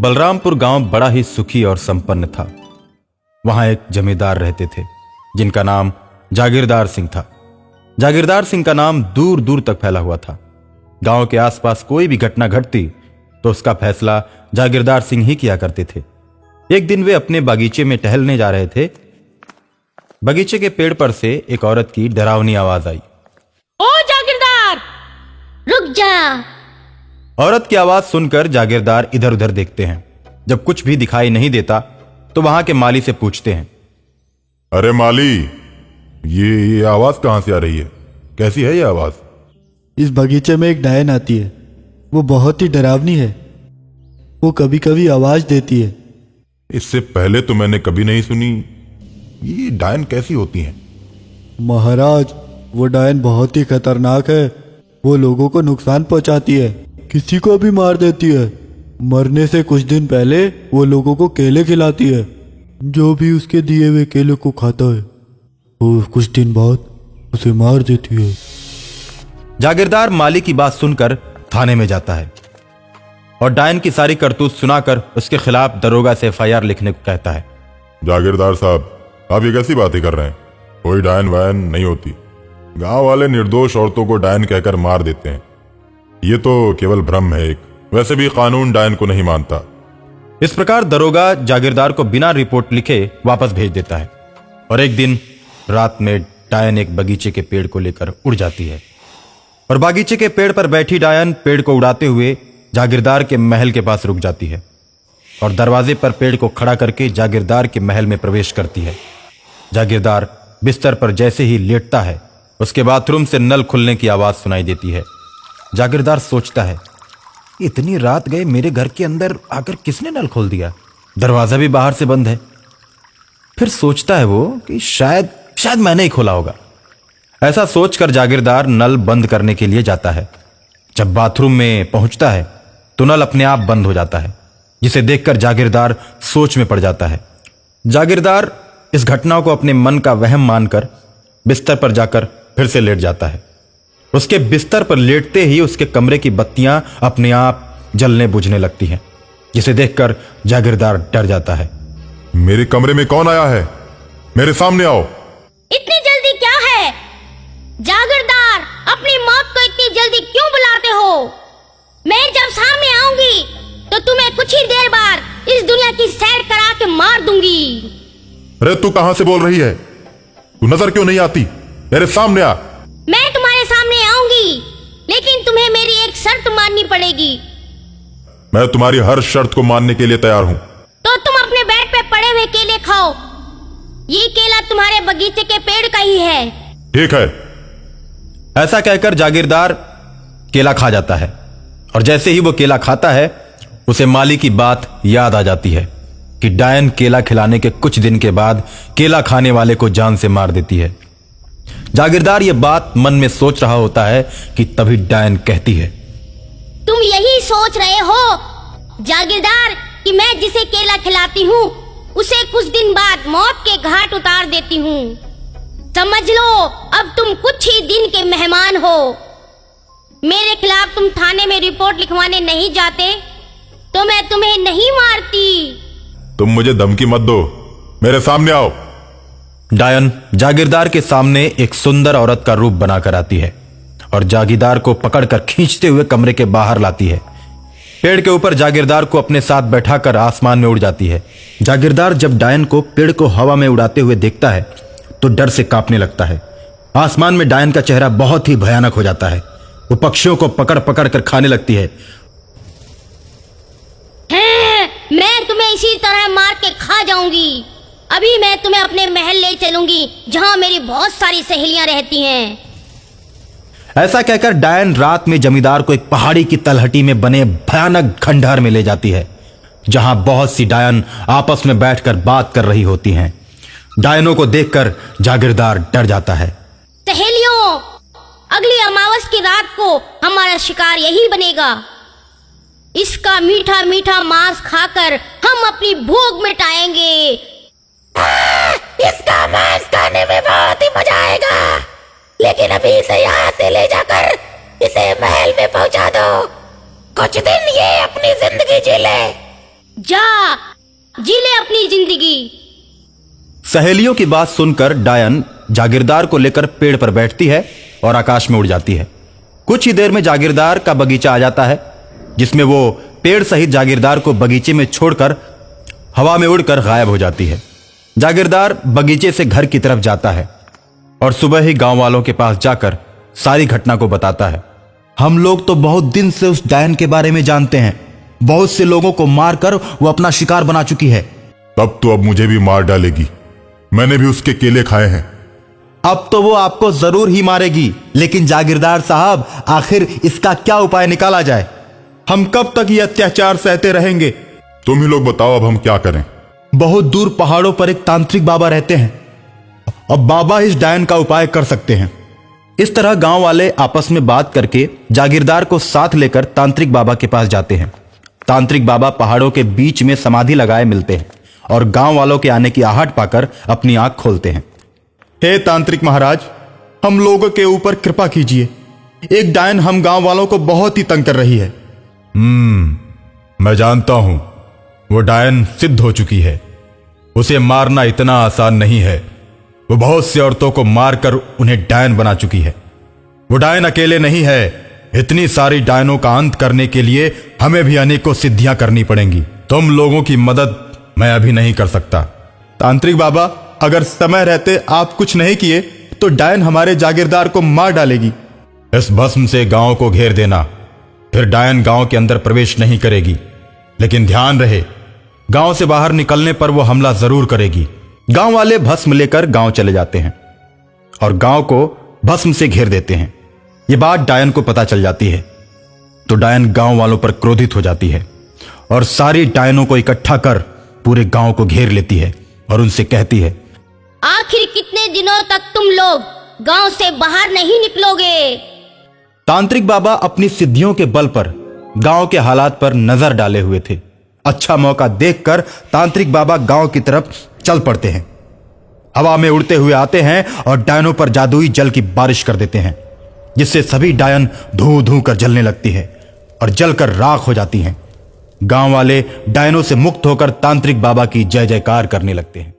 बलरामपुर गांव बड़ा ही सुखी और संपन्न था। वहां एक जमींदार रहते थे जिनका नाम जागीरदार सिंह था। जागीरदार सिंह का नाम दूर दूर तक फैला हुआ था। गांव के आसपास कोई भी घटना घटती तो उसका फैसला जागीरदार सिंह ही किया करते थे। एक दिन वे अपने बागीचे में टहलने जा रहे थे। बगीचे के पेड़ पर से एक औरत की डरावनी आवाज आई। ओ जागीरदार, रुक जा। औरत की आवाज सुनकर जागीरदार इधर उधर देखते हैं। जब कुछ भी दिखाई नहीं देता तो वहां के माली से पूछते हैं, अरे माली, ये आवाज कहां से आ रही है? कैसी है ये आवाज? इस बगीचे में एक डायन आती है। वो बहुत ही डरावनी है। वो कभी कभी आवाज देती है। इससे पहले तो मैंने कभी नहीं सुनी। ये डायन कैसी होती हैं? महाराज, वो डायन बहुत ही खतरनाक है। वो लोगों को नुकसान पहुंचाती है, किसी को भी मार देती है। मरने से कुछ दिन पहले वो लोगों को केले खिलाती है। जो भी उसके दिए हुए केले को खाता है वो कुछ दिन बाद उसे मार देती है। जागीरदार माली की बात सुनकर थाने में जाता है और डायन की सारी करतूत सुनाकर उसके खिलाफ दरोगा से एफआईआर लिखने को कहता है। जागीरदार साहब, आप ये कैसी बातें कर रहे हैं? कोई डायन वायन नहीं होती। गांव वाले निर्दोष औरतों को डायन कहकर मार देते हैं। ये तो केवल भ्रम है एक। वैसे भी कानून डायन को नहीं मानता। इस प्रकार दरोगा जागीरदार को बिना रिपोर्ट लिखे वापस भेज देता है। और एक दिन रात में डायन एक बगीचे के पेड़ को लेकर उड़ जाती है और बागीचे के पेड़ पर बैठी डायन पेड़ को उड़ाते हुए जागीरदार के महल के पास रुक जाती है और दरवाजे पर पेड़ को खड़ा करके जागीरदार के महल में प्रवेश करती है। जागीरदार बिस्तर पर जैसे ही लेटता है उसके बाथरूम से नल खुलने की आवाज सुनाई देती है। जागीरदार सोचता है, इतनी रात गए मेरे घर के अंदर आकर किसने नल खोल दिया? दरवाजा भी बाहर से बंद है। फिर सोचता है वो कि शायद मैंने ही खोला होगा। ऐसा सोचकर जागीरदार नल बंद करने के लिए जाता है। जब बाथरूम में पहुंचता है तो नल अपने आप बंद हो जाता है, जिसे देखकर जागीरदार सोच में पड़ जाता है। जागीरदार इस घटना को अपने मन का वहम मानकर बिस्तर पर जाकर फिर से लेट जाता है। उसके बिस्तर पर लेटते ही उसके कमरे की बत्तियां अपने आप जलने बुझने लगती हैं, जिसे देखकर जागीरदार डर जाता है। मेरे कमरे में कौन आया है? मेरे सामने आओ। इतनी जल्दी क्या है? जागीरदार, अपनी मौत को इतनी जल्दी क्यों बुलाते हो? मैं जब सामने आऊंगी तो तुम्हें कुछ ही देर बाद इस दुनिया की सैर करा के मार दूंगी। अरे तू कहां से बोल रही है? तू नजर क्यों नहीं आती? मेरे सामने आ। मैं तुम्हारे सामने आऊंगी, लेकिन तुम्हें मेरी एक शर्त माननी पड़ेगी। मैं तुम्हारी हर शर्त को मानने के लिए तैयार हूं। तो तुम अपने बेड पे पड़े हुए केले खाओ। ये केला तुम्हारे बगीचे के पेड़ का ही है। ठीक है। ऐसा कहकर जागीरदार केला खा जाता है और जैसे ही वो केला खाता है उसे माली की बात याद आ जाती है कि डायन केला खिलाने के कुछ दिन के बाद केला खाने वाले को जान से मार देती है। जागीरदार ये बात मन में सोच रहा होता है कि तभी डायन कहती है, तुम यही सोच रहे हो जागीरदार कि मैं जिसे केला खिलाती हूँ उसे कुछ दिन बाद मौत के घाट उतार देती हूँ। समझ लो, अब तुम कुछ ही दिन के मेहमान हो। मेरे खिलाफ तुम थाने में रिपोर्ट लिखवाने नहीं जाते तो मैं तुम्हें नहीं मारती। तुम मुझे धमकी मत दो। मेरे सामने आओ। डायन जागीरदार के सामने एक सुंदर औरत का रूप बनाकर आती है और जागीरदार को पकड़कर खींचते हुए कमरे के बाहर लाती है। पेड़ के ऊपर जागीरदार को अपने साथ बैठाकर आसमान में उड़ जाती है। जागीरदार जब डायन को पेड़ को हवा में उड़ाते हुए देखता है तो डर से कांपने लगता है। आसमान में डायन का चेहरा बहुत ही भयानक हो जाता है। वो पक्षियों को पकड़ पकड़ कर खाने लगती है। मैं तुम्हें इसी तरह मार के खा जाऊंगी। अभी मैं तुम्हें अपने महल ले चलूंगी जहां मेरी बहुत सारी सहेलियां रहती हैं। ऐसा कहकर डायन रात में जमींदार को एक पहाड़ी की तलहटी में बने भयानक खंडहर में ले जाती है, जहां बहुत सी डायन आपस में बैठकर बात कर रही होती हैं। डायनों को देखकर जागीरदार डर जाता है। सहेलियों, अगली अमावस की रात को हमारा शिकार यही बनेगा। इसका मीठा मीठा मांस खाकर हम अपनी भूख मिटाएंगे। इसका मांस खाने में बहुत ही मजा आएगा, लेकिन अभी इसे यहाँ से ले जाकर इसे महल में पहुंचा दो। कुछ दिन ये अपनी जिंदगी जी ले, जा जी ले अपनी जिंदगी। सहेलियों की बात सुनकर डायन जागीरदार को लेकर पेड़ पर बैठती है और आकाश में उड़ जाती है। कुछ ही देर में जागीरदार का बगीचा आ जाता है, जिसमें वो पेड़ सहित जागीरदार को बगीचे में छोड़कर हवा में उड़कर गायब हो जाती है। जागीरदार बगीचे से घर की तरफ जाता है और सुबह ही गांव वालों के पास जाकर सारी घटना को बताता है। हम लोग तो बहुत दिन से उस डायन के बारे में जानते हैं। बहुत से लोगों को मारकर वो अपना शिकार बना चुकी है। तब तो अब मुझे भी मार डालेगी। मैंने भी उसके केले खाए हैं। अब तो वो आपको जरूर ही मारेगी, लेकिन जागीरदार साहब, आखिर इसका क्या उपाय निकाला जाए? हम कब तक ये अत्याचार सहते रहेंगे? तुम ही लोग बताओ, अब हम क्या करें? बहुत दूर पहाड़ों पर एक तांत्रिक बाबा रहते हैं। अब बाबा इस डायन का उपाय कर सकते हैं। इस तरह गांव वाले आपस में बात करके जागीरदार को साथ लेकर तांत्रिक बाबा के पास जाते हैं। तांत्रिक बाबा पहाड़ों के बीच में समाधि लगाए मिलते हैं और गांव वालों के आने की आहट पाकर अपनी आंख खोलते हैं। हे तांत्रिक महाराज, हम लोगों के ऊपर कृपा कीजिए। एक डायन हम गांव वालों को बहुत ही तंग कर रही है। मैं जानता हूं, वो डायन सिद्ध हो चुकी है। उसे मारना इतना आसान नहीं है। वो बहुत सी औरतों को मारकर उन्हें डायन बना चुकी है। वो डायन अकेले नहीं है। इतनी सारी डायनों का अंत करने के लिए हमें भी अनेकों सिद्धियां करनी पड़ेंगी। तुम लोगों की मदद मैं अभी नहीं कर सकता। तांत्रिक बाबा, अगर समय रहते आप कुछ नहीं किए तो डायन हमारे जागीरदार को मार डालेगी। इस भस्म से गांव को घेर देना, फिर डायन गांव के अंदर प्रवेश नहीं करेगी। लेकिन ध्यान रहे, गांव से बाहर निकलने पर वो हमला जरूर करेगी। गांव वाले भस्म लेकर गांव चले जाते हैं और गांव को भस्म से घेर देते हैं। यह बात डायन को पता चल जाती है तो डायन गांव वालों पर क्रोधित हो जाती है और सारी डायनों को इकट्ठा कर पूरे गांव को घेर लेती है और उनसे कहती है, आखिर कितने दिनों तक तुम लोग गांव से बाहर नहीं निकलोगे? तांत्रिक बाबा अपनी सिद्धियों के बल पर गांव के हालात पर नजर डाले हुए थे। अच्छा मौका देखकर तांत्रिक बाबा गांव की तरफ चल पड़ते हैं। हवा में उड़ते हुए आते हैं और डायनों पर जादुई जल की बारिश कर देते हैं, जिससे सभी डायन धू धू कर जलने लगती है और जलकर राख हो जाती हैं। गांव वाले डायनों से मुक्त होकर तांत्रिक बाबा की जय जयकार करने लगते हैं।